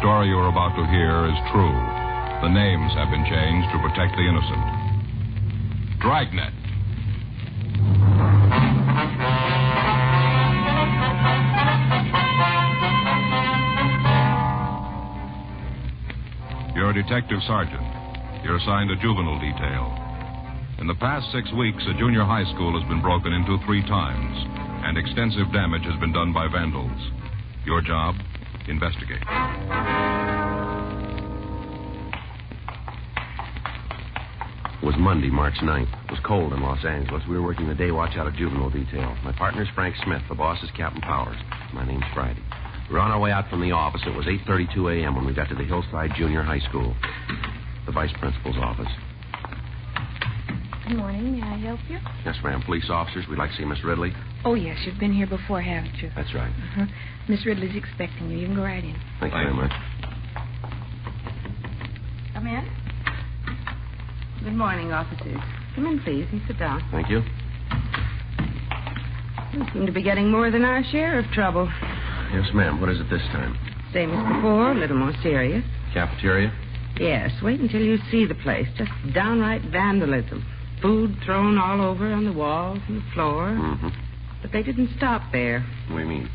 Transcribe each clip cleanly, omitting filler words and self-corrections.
story you are about to hear is true. The names have been changed to protect the innocent. Dragnet. You're a detective sergeant. You're assigned a juvenile detail. In the past 6 weeks, a junior high school has been broken into 3 times, and extensive damage has been done by vandals. Your job? Investigate. It was Monday, March 9th. It was cold in Los Angeles. We were working the day watch out of juvenile detail. My partner's Frank Smith. The boss is Captain Powers. My name's Friday. We were on our way out from the office. It was 8:32 a.m. when we got to the Hillside Junior High School. The vice principal's office. Good morning. May I help you? Yes, ma'am. Police officers. We'd like to see Miss Ridley. Oh, yes. You've been here before, haven't you? That's right. Uh-huh. Miss Ridley's expecting you. You can go right in. Thank you very much. Come in. Good morning, officers. Come in, please, and sit down. Thank you. We seem to be getting more than our share of trouble. Yes, ma'am. What is it this time? Same as before, a little more serious. Cafeteria? Yes, wait until you see the place. Just downright vandalism. Food thrown all over on the walls and the floor. Mm-hmm. But they didn't stop there. What do you mean?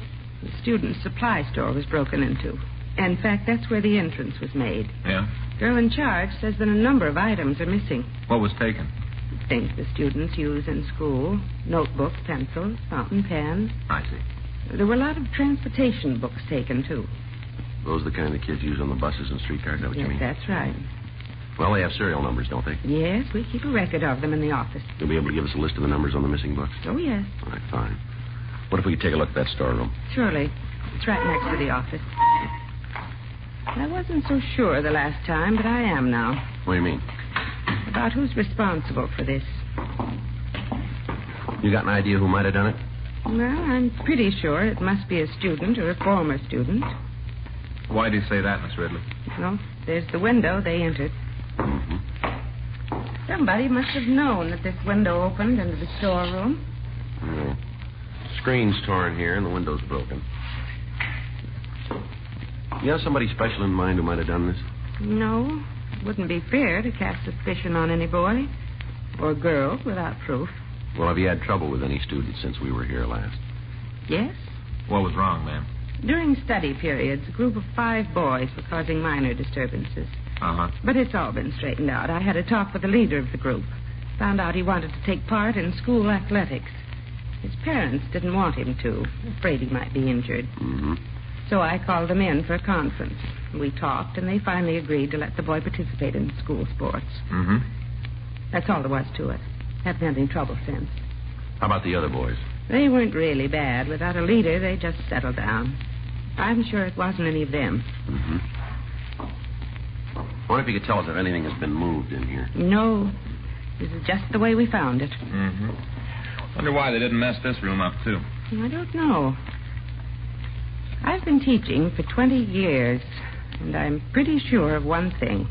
The student's supply store was broken into. In fact, that's where the entrance was made. Yeah? Girl in charge says that a number of items are missing. What was taken? Things the students use in school. Notebooks, pencils, fountain pens. I see. There were a lot of transportation books taken, too. Those are the kind the kids use on the buses and streetcars, is that what you mean? That's right. Well, they have serial numbers, don't they? Yes, we keep a record of them in the office. You'll be able to give us a list of the numbers on the missing books? Oh, yes. All right, fine. What if we could take a look at that storeroom? Surely. It's right next to the office. I wasn't so sure the last time, but I am now. What do you mean? About who's responsible for this. You got an idea who might have done it? Well, I'm pretty sure it must be a student or a former student. Why do you say that, Miss Ridley? No, there's the window they entered. Mm-hmm. Somebody must have known that this window opened into the storeroom. Yeah. Screen's torn here and the window's broken. You have somebody special in mind who might have done this? No. It wouldn't be fair to cast suspicion on any boy or girl without proof. Well, have you had trouble with any students since we were here last? Yes. What was wrong, ma'am? During study periods, a group of 5 boys were causing minor disturbances. Uh-huh. But it's all been straightened out. I had a talk with the leader of the group. Found out he wanted to take part in school athletics. His parents didn't want him to, afraid he might be injured. Mm-hmm. So I called them in for a conference. We talked, and they finally agreed to let the boy participate in school sports. Mm-hmm. That's all there was to it. Haven't had any trouble since. How about the other boys? They weren't really bad. Without a leader, they just settled down. I'm sure it wasn't any of them. Mm-hmm. I wonder if you could tell us if anything has been moved in here. No. This is just the way we found it. Mm-hmm. Wonder why they didn't mess this room up, too. I don't know. I've been teaching for 20 years, and I'm pretty sure of one thing.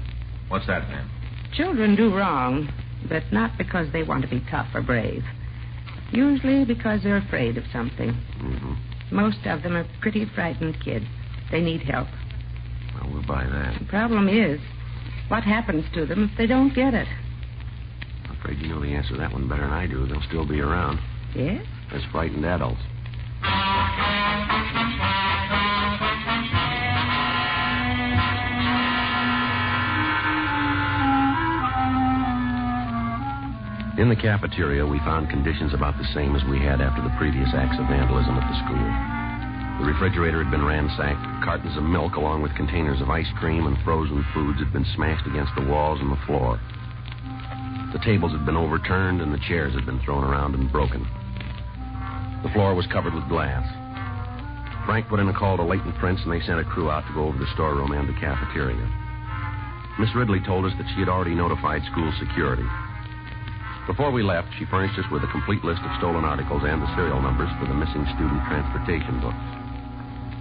What's that, ma'am? Children do wrong, but not because they want to be tough or brave. Usually because they're afraid of something. Mm-hmm. Most of them are pretty frightened kids. They need help. Well, we'll buy that. The problem is, what happens to them if they don't get it? I'm afraid you know the answer to that one better than I do. They'll still be around. Yes? As frightened adults. In the cafeteria, we found conditions about the same as we had after the previous acts of vandalism at the school. The refrigerator had been ransacked. Cartons of milk, along with containers of ice cream and frozen foods, had been smashed against the walls and the floor. The tables had been overturned, and the chairs had been thrown around and broken. The floor was covered with glass. Frank put in a call to Leighton Prince, and they sent a crew out to go over the storeroom and the cafeteria. Miss Ridley told us that she had already notified school security. Before we left, she furnished us with a complete list of stolen articles and the serial numbers for the missing student transportation books.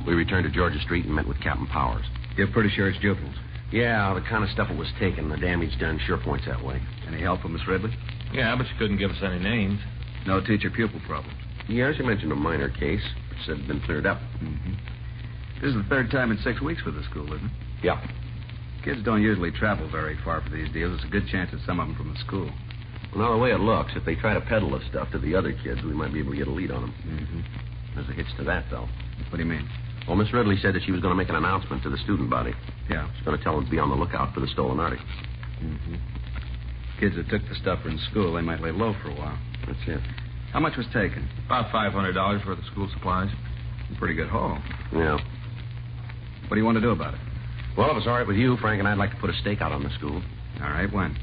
We returned to Georgia Street and met with Captain Powers. You're pretty sure it's juveniles? Yeah, the kind of stuff that was taken. The damage done sure points that way. Any help from Miss Ridley? Yeah, but you couldn't give us any names. No teacher-pupil problems? Yeah, she mentioned a minor case, which said had been cleared up. Mm-hmm. This is the 3rd time in 6 weeks for the school, isn't it? Yeah. Kids don't usually travel very far for these deals. It's a good chance that some of them from the school. Well, now, the way it looks, if they try to peddle the stuff to the other kids, we might be able to get a lead on them. Mm-hmm. There's a hitch to that, though. What do you mean? Well, Miss Ridley said that she was going to make an announcement to the student body. Yeah. She's going to tell them to be on the lookout for the stolen article. Mm-hmm. Kids that took the stuff in school, they might lay low for a while. That's it. How much was taken? About $500 worth of school supplies. A pretty good haul. Yeah. What do you want to do about it? Well, if it's all right with you, Frank and I'd like to put a stakeout on the school. All right, when?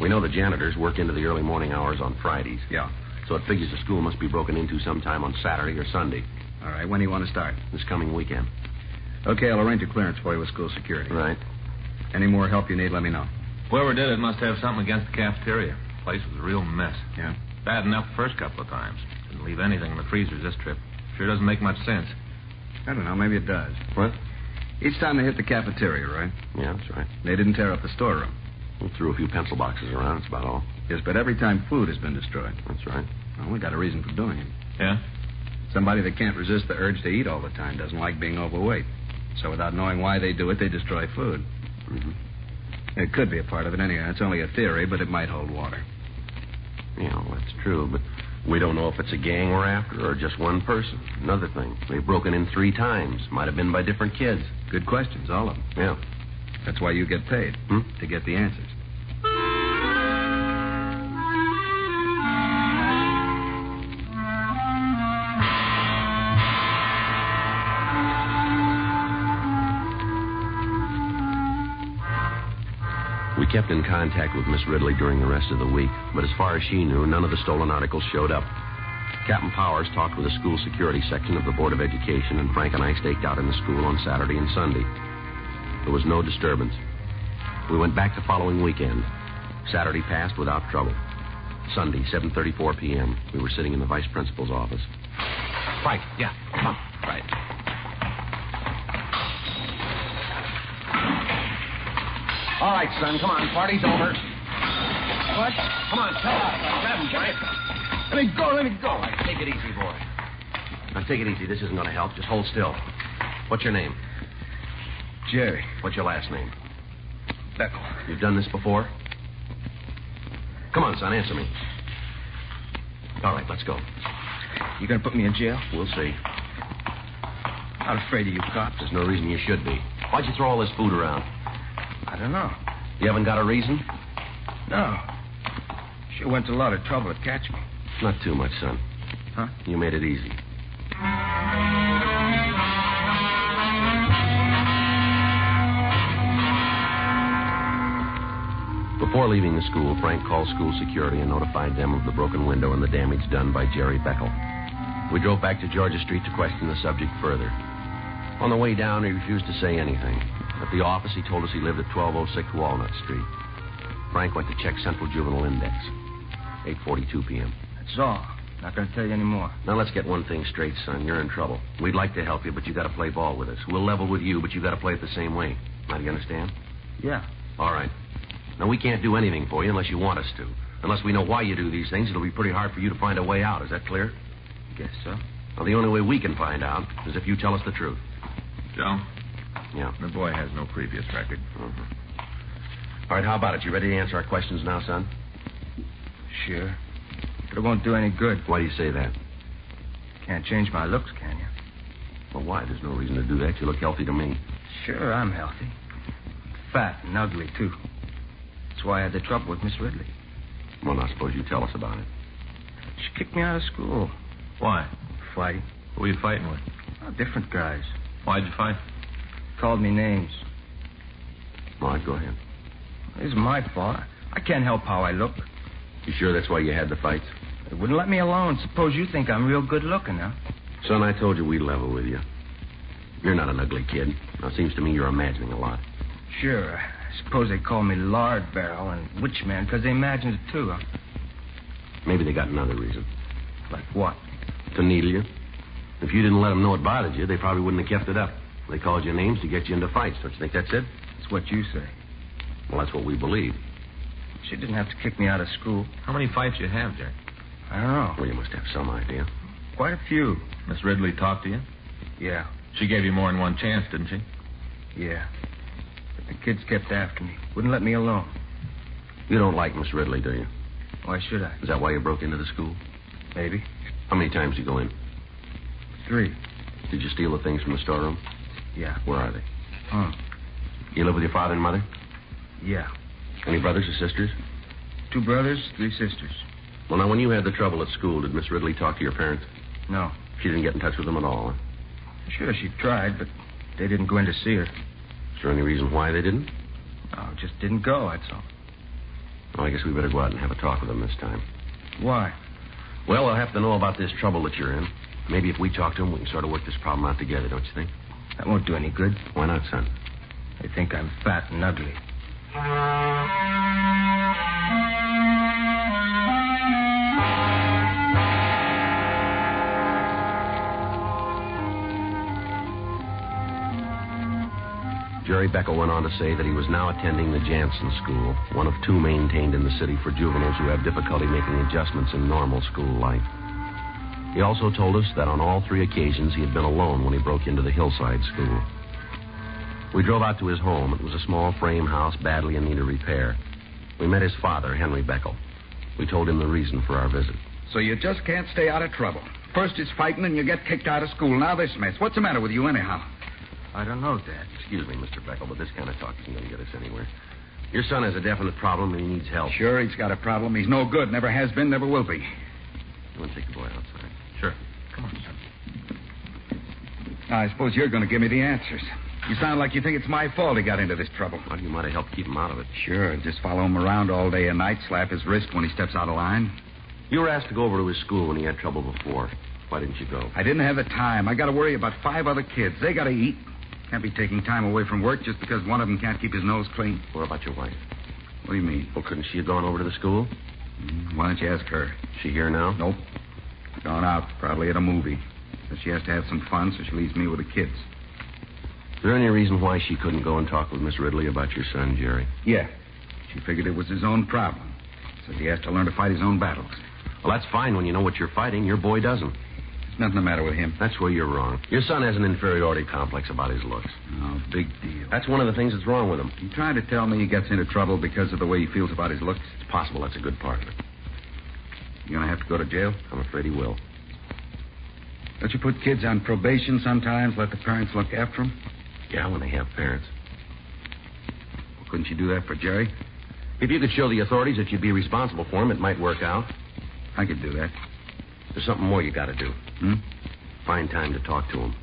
We know the janitors work into the early morning hours on Fridays. Yeah. So it figures the school must be broken into sometime on Saturday or Sunday. All right, when do you want to start? This coming weekend. Okay, I'll arrange a clearance for you with school security. Right. Any more help you need, let me know. Whoever did it must have something against the cafeteria. The place was a real mess. Yeah? Bad enough the first couple of times. Didn't leave anything in the freezers this trip. Sure doesn't make much sense. I don't know, maybe it does. What? Each time they hit the cafeteria, right? Yeah, that's right. They didn't tear up the storeroom. We threw a few pencil boxes around, that's about all. Yes, but every time food has been destroyed. That's right. Well, we got a reason for doing it. Yeah? Somebody that can't resist the urge to eat all the time doesn't like being overweight. So without knowing why they do it, they destroy food. Mm-hmm. It could be a part of it anyway. It's only a theory, but it might hold water. Yeah, well, that's true, but we don't know if it's a gang we're after or just one person. Another thing, they've broken in 3 times. Might have been by different kids. Good questions, all of them. Yeah. That's why you get paid, to get the answers. We kept in contact with Miss Ridley during the rest of the week, but as far as she knew, none of the stolen articles showed up. Captain Powers talked with the school security section of the Board of Education, and Frank and I staked out in the school on Saturday and Sunday. There was no disturbance. We went back the following weekend. Saturday passed without trouble. Sunday, 7:34 p.m., we were sitting in the vice principal's office. Frank, yeah. Come on. Right. All right, son, come on. Party's over. What? Come on, tell us. Grab him, Johnny. Let me go, let me go. All right, take it easy, boy. Now, take it easy. This isn't going to help. Just hold still. What's your name? Jerry. What's your last name? Beckel. You've done this before? Come on, son, answer me. All right, let's go. You gonna put me in jail? We'll see. Not afraid of you cops. There's no reason you should be. Why'd you throw all this food around? I don't know. You haven't got a reason? No. Sure went to a lot of trouble to catch me. Not too much, son. Huh? You made it easy. Before leaving the school, Frank called school security and notified them of the broken window and the damage done by Jerry Beckel. We drove back to Georgia Street to question the subject further. On the way down, he refused to say anything. At the office, he told us he lived at 1206 Walnut Street. Frank went to check Central Juvenile Index. 8:42 p.m. That's all. Not going to tell you any more. Now, let's get one thing straight, son. You're in trouble. We'd like to help you, but you got to play ball with us. We'll level with you, but you got to play it the same way. Now, do you understand? Yeah. All right. Now, we can't do anything for you unless you want us to. Unless we know why you do these things, it'll be pretty hard for you to find a way out. Is that clear? Guess so. Well, the only way we can find out is if you tell us the truth. Joe? Yeah. The boy has no previous record. All right, how about it? You ready to answer our questions now, son? Sure. But it won't do any good. Why do you say that? Can't change my looks, can you? Well, why? There's no reason to do that. You look healthy to me. Sure, I'm healthy. Fat and ugly, too. That's why I had the trouble with Miss Ridley. Well, now, suppose you tell us about it. She kicked me out of school. Why? Fighting. Who were you fighting with? Oh, different guys. Why'd you fight? Called me names. All right, go ahead. It isn't my fault. I can't help how I look. You sure that's why you had the fights? They wouldn't let me alone. Suppose you think I'm real good looking, huh? Son, I told you we'd level with you. You're not an ugly kid. Now, it seems to me you're imagining a lot. Sure. I suppose they call me Lard Barrel and Witchman because they imagined it, too, huh? Maybe they got another reason. Like what? To needle you. If you didn't let them know it bothered you, they probably wouldn't have kept it up. They called you names to get you into fights. Don't you think that's it? That's what you say. Well, that's what we believe. She didn't have to kick me out of school. How many fights you have, Jerry? I don't know. Well, you must have some idea. Quite a few. Miss Ridley talked to you? Yeah. She gave you more than one chance, didn't she? Yeah. The kids kept after me. Wouldn't let me alone. You don't like Miss Ridley, do you? Why should I? Is that why you broke into the school? Maybe. How many times did you go in? 3. Did you steal the things from the storeroom? Yeah. Where are they? Huh. You live with your father and mother? Yeah. Any brothers or sisters? 2 brothers, 3 sisters. Well, now, when you had the trouble at school, did Miss Ridley talk to your parents? No. She didn't get in touch with them at all, huh? Sure, she tried, but they didn't go in to see her. Is there any reason why they didn't? No, just didn't go, that's all. Well, I guess we better go out and have a talk with them this time. Why? Well, they'll have to know about this trouble that you're in. Maybe if we talk to them, we can sort of work this problem out together, don't you think? That won't do any good. Why not, son? They think I'm fat and ugly. Jerry Beckel went on to say that he was now attending the Jansen School, one of 2 maintained in the city for juveniles who have difficulty making adjustments in normal school life. He also told us that on all 3 occasions he had been alone when he broke into the Hillside School. We drove out to his home. It was a small frame house badly in need of repair. We met his father, Henry Beckel. We told him the reason for our visit. So you just can't stay out of trouble. First it's fighting and you get kicked out of school. Now this mess. What's the matter with you anyhow? I don't know, Dad. Excuse me, Mr. Beckel, but this kind of talk isn't going to get us anywhere. Your son has a definite problem and he needs help. Sure, he's got a problem. He's no good. Never has been, never will be. You want to take the boy outside? Sure. Come on, son. Now, I suppose you're going to give me the answers. You sound like you think it's my fault he got into this trouble. Well, you might have helped keep him out of it. Sure, just follow him around all day and night, slap his wrist when he steps out of line. You were asked to go over to his school when he had trouble before. Why didn't you go? I didn't have the time. I got to worry about 5 other kids. They got to eat. Can't be taking time away from work just because one of them can't keep his nose clean. What about your wife? What do you mean? Well, couldn't she have gone over to the school? Why don't you ask her? Is she here now? Nope. Gone out, probably at a movie. But she has to have some fun, so she leaves me with the kids. Is there any reason why she couldn't go and talk with Miss Ridley about your son, Jerry? Yeah. She figured it was his own problem. Said he has to learn to fight his own battles. Well, that's fine when you know what you're fighting. Your boy doesn't. There's nothing the matter with him. That's where you're wrong. Your son has an inferiority complex about his looks. Oh, big deal. That's one of the things that's wrong with him. You trying to tell me he gets into trouble because of the way he feels about his looks? It's possible that's a good part of it. You gonna have to go to jail? I'm afraid he will. Don't you put kids on probation sometimes, let the parents look after them? Yeah, when they have parents. Well, couldn't you do that for Jerry? If you could show the authorities that you'd be responsible for him, it might work out. I could do that. There's something more you got to do. Find time to talk to him.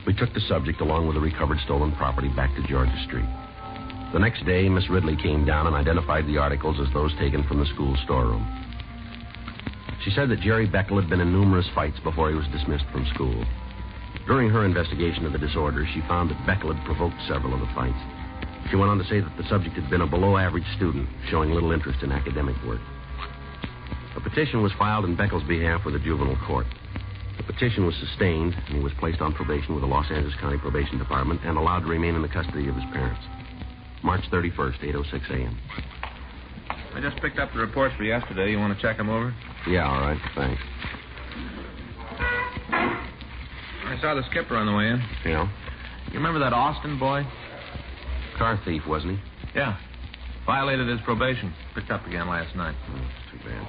We took the subject along with the recovered stolen property back to Georgia Street. The next day, Miss Ridley came down and identified the articles as those taken from the school storeroom. She said that Jerry Beckel had been in numerous fights before he was dismissed from school. During her investigation of the disorder, she found that Beckel had provoked several of the fights. She went on to say that the subject had been a below-average student, showing little interest in academic work. A petition was filed in Beckel's behalf with the juvenile court. The petition was sustained, and he was placed on probation with the Los Angeles County Probation Department and allowed to remain in the custody of his parents. March 31st, 8:06 a.m. I just picked up the reports for yesterday. You want to check them over? Yeah, all right. Thanks. I saw the skipper on the way in. Yeah? You remember that Austin boy? Car thief, wasn't he? Yeah. Violated his probation. Picked up again last night. Oh, too bad.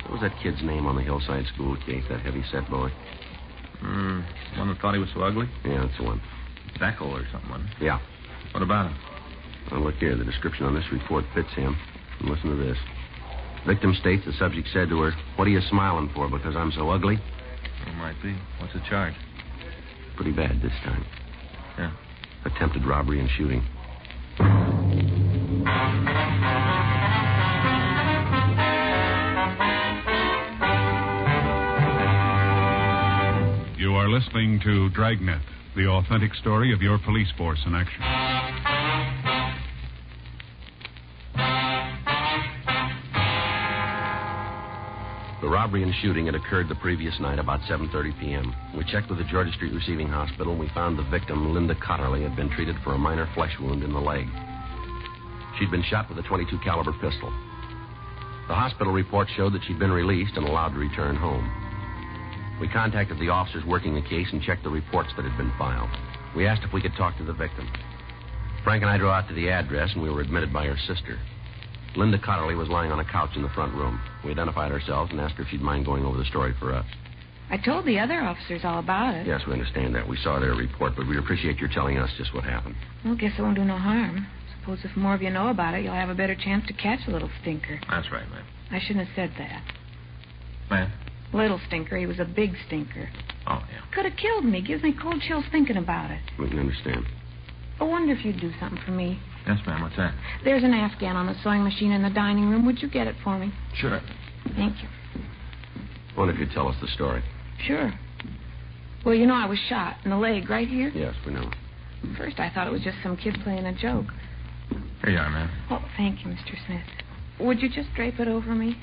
What was that kid's name on the Hillside School case, that heavy-set boy? One that thought he was so ugly? Yeah, that's the one. Beckel or something, wasn't it? Yeah. What about him? Well, look here. The description on this report fits him. And listen to this. Victim states the subject said to her, "What are you smiling for, because I'm so ugly?" It might be. What's the charge? Pretty bad this time. Yeah. Attempted robbery and shooting. You are listening to Dragnet, the authentic story of your police force in action. The robbery and shooting had occurred the previous night about 7:30 p.m. We checked with the Georgia Street Receiving Hospital, and we found the victim, Linda Cotterly, had been treated for a minor flesh wound in the leg. She'd been shot with a .22 caliber pistol. The hospital report showed that she'd been released and allowed to return home. We contacted the officers working the case and checked the reports that had been filed. We asked if we could talk to the victim. Frank and I drove out to the address, and we were admitted by her sister. Linda Cotterly was lying on a couch in the front room. We identified ourselves and asked her if she'd mind going over the story for us. I told the other officers all about it. Yes, we understand that. We saw their report, but we'd appreciate your telling us just what happened. Well, guess it won't do no harm. Suppose if more of you know about it, you'll have a better chance to catch a little stinker. That's right, ma'am. I shouldn't have said that. Ma'am? Little stinker. He was a big stinker. Oh, yeah. Could have killed me. Gives me cold chills thinking about it. We can understand. I wonder if you'd do something for me. Yes, ma'am. What's that? There's an Afghan on the sewing machine in the dining room. Would you get it for me? Sure. Thank you. I wonder if you'd tell us the story. Sure. Well, you know I was shot in the leg right here. Yes, we know. First, I thought it was just some kid playing a joke. Here you are, ma'am. Oh, thank you, Mr. Smith. Would you just drape it over me?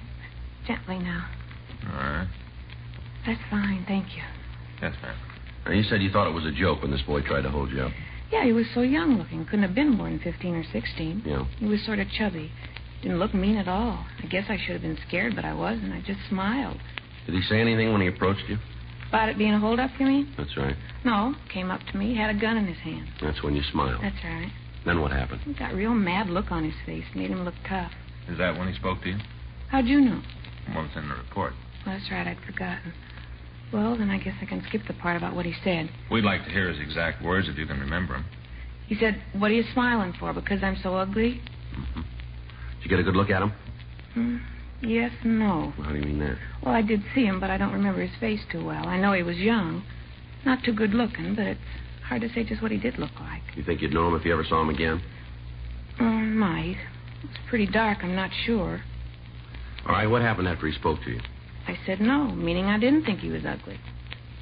Gently now. All right. That's fine, thank you. Yes, ma'am. Now, you said you thought it was a joke when this boy tried to hold you up. Yeah, he was so young looking. Couldn't have been more than 15 or 16. Yeah. He was sort of chubby. Didn't look mean at all. I guess I should have been scared, but I wasn't. I just smiled. Did he say anything when he approached you? About it being a holdup, you mean? That's right. No. Came up to me, had a gun in his hand. That's when you smiled. That's right. Then what happened? He got a real mad look on his face. Made him look tough. Is that when he spoke to you? How'd you know? Well, it's in the report. Well, that's right. I'd forgotten. Well, then I guess I can skip the part about what he said. We'd like to hear his exact words if you can remember them. He said, "What are you smiling for? Because I'm so ugly?" Mm-hmm. Did you get a good look at him? Yes, no. Well, how do you mean that? Well, I did see him, but I don't remember his face too well. I know he was young. Not too good looking, but it's hard to say just what he did look like. You think you'd know him if you ever saw him again? Might. It's pretty dark, I'm not sure. All right, what happened after he spoke to you? I said no, meaning I didn't think he was ugly.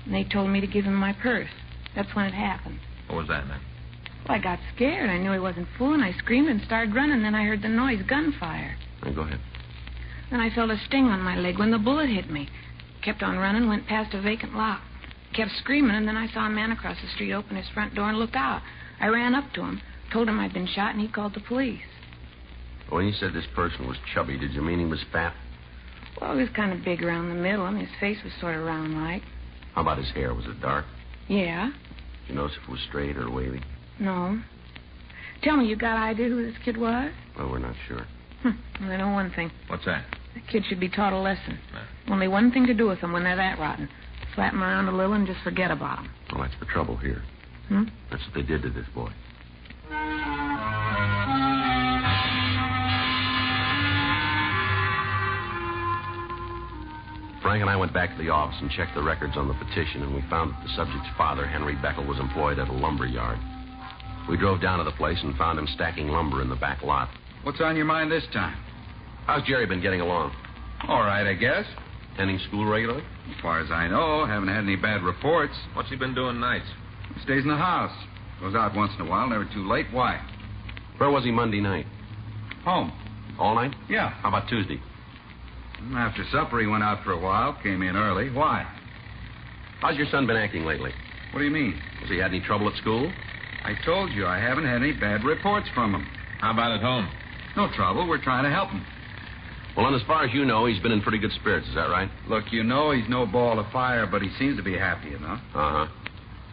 And they told me to give him my purse. That's when it happened. What was that, ma'am? Well, I got scared. I knew he wasn't fooling. I screamed and started running. Then I heard the noise, gunfire. All right, go ahead. Then I felt a sting on my leg when the bullet hit me. Kept on running, went past a vacant lot. Kept screaming, and then I saw a man across the street open his front door and look out. I ran up to him, told him I'd been shot, and he called the police. When you said this person was chubby, did you mean he was fat? Well, he was kind of big around the middle, and his face was sort of round-like. How about his hair? Was it dark? Yeah. Did you notice if it was straight or wavy? No. Tell me, you got an idea who this kid was? Well, we're not sure. Well, I know one thing. What's that? That kid should be taught a lesson. No. Only one thing to do with them when they're that rotten. Slap them around a little and just forget about them. Well, that's the trouble here. That's what they did to this boy. Frank and I went back to the office and checked the records on the petition, and we found that the subject's father, Henry Beckel, was employed at a lumber yard. We drove down to the place and found him stacking lumber in the back lot. What's on your mind this time? How's Jerry been getting along? All right, I guess. Attending school regularly? As far as I know, haven't had any bad reports. What's he been doing nights? He stays in the house. Goes out once in a while, never too late. Why? Where was he Monday night? Home. All night? Yeah. How about Tuesday? After supper, he went out for a while, came in early. Why? How's your son been acting lately? What do you mean? Has he had any trouble at school? I told you I haven't had any bad reports from him. How about at home? No trouble. We're trying to help him. Well, and as far as you know, he's been in pretty good spirits. Is that right? Look, you know he's no ball of fire, but he seems to be happy enough. Uh-huh.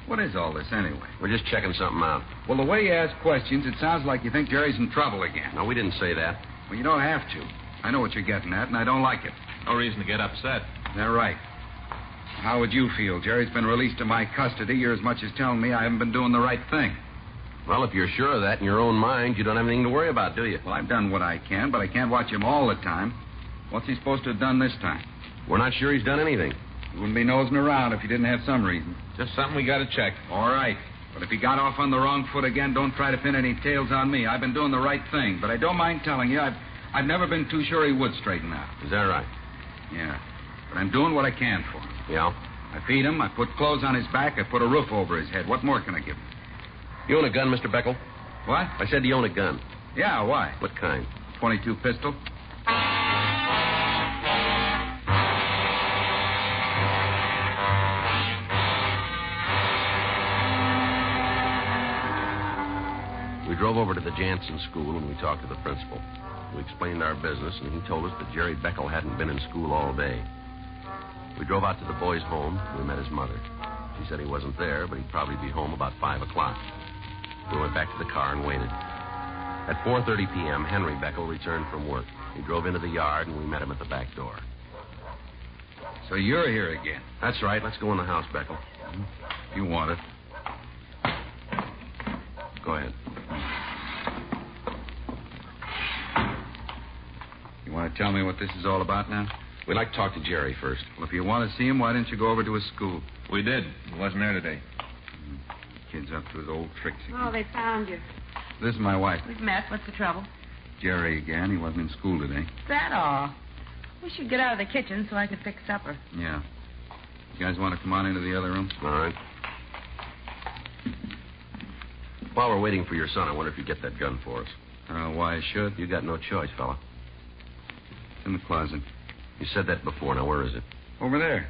What is all this, anyway? We're just checking something out. Well, the way you ask questions, it sounds like you think Jerry's in trouble again. No, we didn't say that. Well, you don't have to. I know what you're getting at, and I don't like it. No reason to get upset. They're right. How would you feel? Jerry's been released to my custody. You're as much as telling me I haven't been doing the right thing. Well, if you're sure of that in your own mind, you don't have anything to worry about, do you? Well, I've done what I can, but I can't watch him all the time. What's he supposed to have done this time? We're not sure he's done anything. He wouldn't be nosing around if he didn't have some reason. Just something we got to check. All right. But if he got off on the wrong foot again, don't try to pin any tails on me. I've been doing the right thing, but I don't mind telling you, I've never been too sure he would straighten out. Is that right? Yeah. But I'm doing what I can for him. Yeah? I feed him, I put clothes on his back, I put a roof over his head. What more can I give him? You own a gun, Mr. Beckel? What? I said you own a gun. Yeah, why? What kind? .22 pistol. We We drove over to the Jansen school and we talked to the principal. We explained our business, and he told us that Jerry Beckel hadn't been in school all day. We drove out to the boy's home, and we met his mother. She said he wasn't there, but he'd probably be home about 5 o'clock. We went back to the car and waited. At 4:30 p.m., Henry Beckel returned from work. He drove into the yard, and we met him at the back door. So you're here again. That's right. Let's go in the house, Beckel. You want it. Go ahead. You want to tell me what this is all about now? We'd like to talk to Jerry first. Well, if you want to see him, why didn't you go over to his school? We did. He wasn't there today. Kid's up to his old tricks again. Oh, they found you. This is my wife. We've met. What's the trouble? Jerry again. He wasn't in school today. Is that all? We should get out of the kitchen so I could fix supper. Yeah. You guys want to come on into the other room? All right. While we're waiting for your son, I wonder if you get that gun for us. I don't know why I should. You got no choice, fella. It's in the closet. You said that before. Now, where is it? Over there.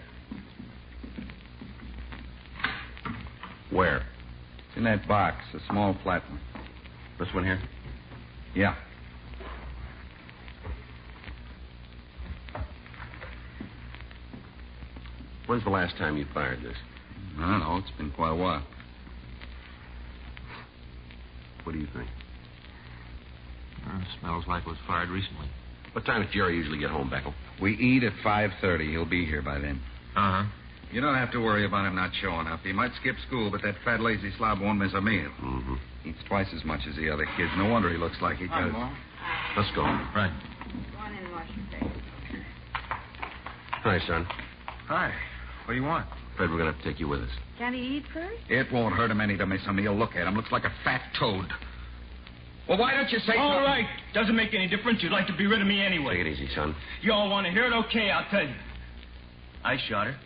Where? It's in that box, a small flat one. This one here? Yeah. When's the last time you fired this? I don't know. It's been quite a while. What do you think? Smells like it was fired recently. What time does Jerry usually get home, Beckel? We eat at 5:30. He'll be here by then. Uh-huh. You don't have to worry about him not showing up. He might skip school, but that fat, lazy slob won't miss a meal. Mm-hmm. Eats twice as much as the other kids. No wonder he looks like he does. Let's go. Right. Go on in and wash your face. Hi, son. Hi. What do you want? Fred, we're going to have to take you with us. Can he eat first? It won't hurt him any to miss a meal. Look at him. Looks like a fat toad. Well, why don't you say All something? right. Doesn't make any difference. You'd like to be rid of me anyway. Take it easy, son. You all want to hear it? Okay, I'll tell you. I shot her.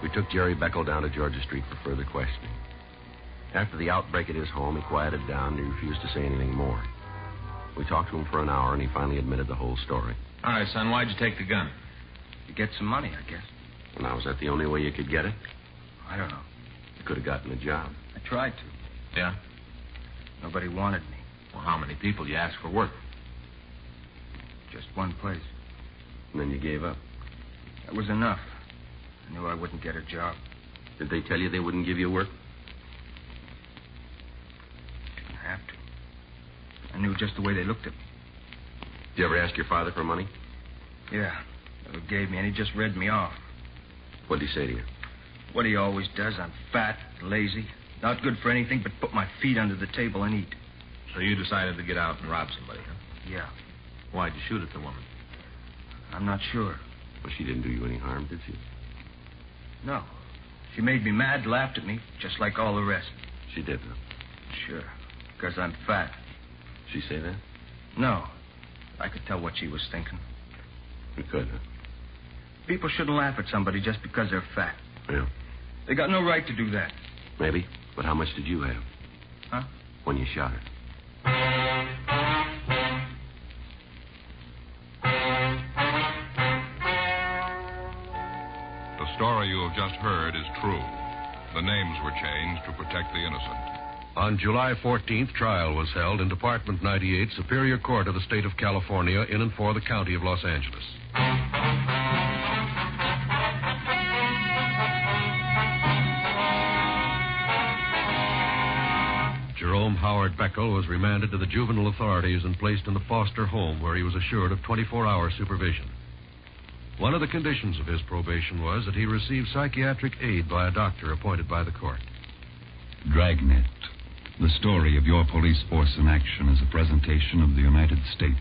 We took Jerry Beckel down to Georgia Street for further questioning. After the outbreak at his home, he quieted down and he refused to say anything more. We talked to him for an hour, and he finally admitted the whole story. All right, son, why'd you take the gun? To get some money, I guess. And now, was that the only way you could get it? I don't know. You could have gotten a job. I tried to. Yeah? Nobody wanted me. Well, how many people you asked for work? Just one place. And then you gave up. That was enough. I knew I wouldn't get a job. Did they tell you they wouldn't give you work? Didn't have to. I knew just the way they looked at me. Did you ever ask your father for money? Yeah. Never gave me, and he just read me off. What did he say to you? What he always does. I'm fat, lazy, not good for anything but put my feet under the table and eat. So you decided to get out and rob somebody, huh? Yeah. Why'd you shoot at the woman? I'm not sure. Well, she didn't do you any harm, did she? No. She made me mad, laughed at me, just like all the rest. She did, huh? Sure. Because I'm fat. She say that? No. I could tell what she was thinking. You could, huh? People shouldn't laugh at somebody just because they're fat. Yeah. They got no right to do that. Maybe. But how much did you have? Huh? When you shot her? The story you have just heard is true. The names were changed to protect the innocent. On July 14th, trial was held in Department 98, Superior Court of the State of California, in and for the County of Los Angeles. Jerome Howard Beckel was remanded to the juvenile authorities and placed in the foster home, where he was assured of 24-hour supervision. One of the conditions of his probation was that he receive psychiatric aid by a doctor appointed by the court. Dragnet, the story of your police force in action, is a presentation of the United States.